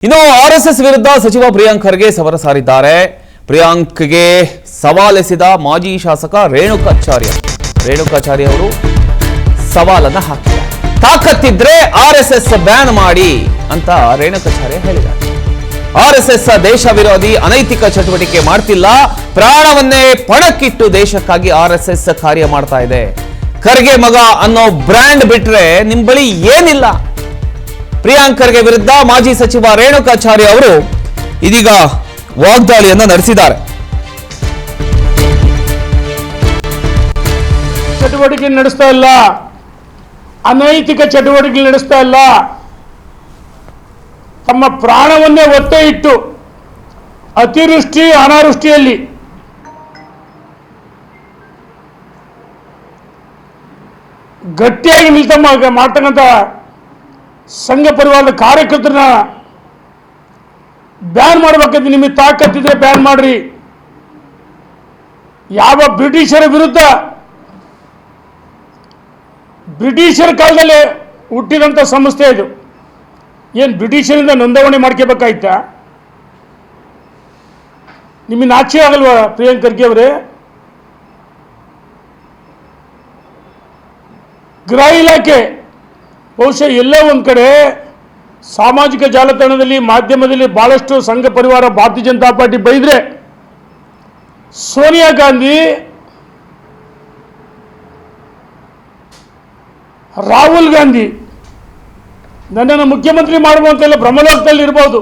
ಇನ್ನು ಆರ್ಎಸ್ಎಸ್ ವಿರುದ್ಧ ಸಚಿವ ಪ್ರಿಯಾಂಕ್ ಖರ್ಗೆ ಸಮರ ಸಾರಿದ್ದಾರೆ. ಪ್ರಿಯಾಂಕ್ಗೆ ಸವಾಲೆಸೆದ ಮಾಜಿ ಶಾಸಕ ರೇಣುಕಾಚಾರ್ಯ ಅವರು ಸವಾಲನ್ನ ಹಾಕಿದ್ದಾರೆ. ತಾಕತ್ತಿದ್ರೆ ಆರ್ಎಸ್ಎಸ್ ಬ್ಯಾನ್ ಮಾಡಿ ಅಂತ ರೇಣುಕಾಚಾರ್ಯ ಹೇಳಿದ್ದಾರೆ. ಆರ್ಎಸ್ಎಸ್ ದೇಶ ವಿರೋಧಿ ಅನೈತಿಕ ಚಟುವಟಿಕೆ ಮಾಡ್ತಿಲ್ಲ, ಪ್ರಾಣವನ್ನೇ ಪಣಕ್ಕಿಟ್ಟು ದೇಶಕ್ಕಾಗಿ ಆರ್ಎಸ್ಎಸ್ ಕಾರ್ಯ ಮಾಡ್ತಾ ಇದೆ. ಖರ್ಗೆ ಮಗ ಅನ್ನೋ ಬ್ರ್ಯಾಂಡ್ ಬಿಟ್ರೆ ನಿಮ್ ಬಳಿ ಏನಿಲ್ಲ. ಪ್ರಿಯಾಂಕ್ ಖರ್ಗೆ ವಿರುದ್ಧ ಮಾಜಿ ಸಚಿವ ರೇಣುಕಾಚಾರ್ಯ ಅವರು ಇದೀಗ ವಾಗ್ದಾಳಿಯನ್ನ ನಡೆಸಿದ್ದಾರೆ. ಚಟುವಟಿಕೆ ನಡೆಸ್ತಾ ಇಲ್ಲ, ಅನೈತಿಕ ಚಟುವಟಿಕೆ ನಡೆಸ್ತಾ ಇಲ್ಲ, ತಮ್ಮ ಪ್ರಾಣವನ್ನೇ ಒತ್ತೆ ಇಟ್ಟು ಅತಿವೃಷ್ಟಿ ಅನಾವೃಷ್ಟಿಯಲ್ಲಿ ಗಟ್ಟಿಯಾಗಿ ಮಾಡ್ತಕ್ಕಂಥ ಸಂಘ ಪರಿವಾರದ ಕಾರ್ಯಕರ್ತರನ್ನ ಬ್ಯಾನ್ ಮಾಡಬೇಕಂತ ನಿಮಗೆ ತಾಕತ್ತಿದ್ರೆ ಬ್ಯಾನ್ ಮಾಡ್ರಿ. ಯಾವ ಬ್ರಿಟಿಷರ ವಿರುದ್ಧ, ಬ್ರಿಟಿಷರ ಕಾಲದಲ್ಲಿ ಹುಟ್ಟಿದಂಥ ಸಂಸ್ಥೆ ಇದು. ಏನು ಬ್ರಿಟಿಷರಿಂದ ನೋಂದಣಿ ಮಾಡ್ಕೋಬೇಕಾಯ್ತಾ? ನಿಮಗೆ ನಾಚಿಕೆ ಆಗಲ್ವಾ ಪ್ರಿಯಾಂಕ್ ಖರ್ಗೆ ಅವರೇ? ಗೃಹ ಇಲಾಖೆ ಬಹುಶಃ ಎಲ್ಲೋ ಒಂದು ಕಡೆ ಸಾಮಾಜಿಕ ಜಾಲತಾಣದಲ್ಲಿ, ಮಾಧ್ಯಮದಲ್ಲಿ ಭಾಳಷ್ಟು ಸಂಘ ಪರಿವಾರ ಭಾರತೀಯ ಜನತಾ ಪಾರ್ಟಿ ಬೈದ್ರೆ, ಸೋನಿಯಾ ಗಾಂಧಿ, ರಾಹುಲ್ ಗಾಂಧಿ ನನ್ನನ್ನು ಮುಖ್ಯಮಂತ್ರಿ ಮಾಡುವಂತೆಲ್ಲ ಭ್ರಮಲೋಕದಲ್ಲಿ ಇರ್ಬೋದು.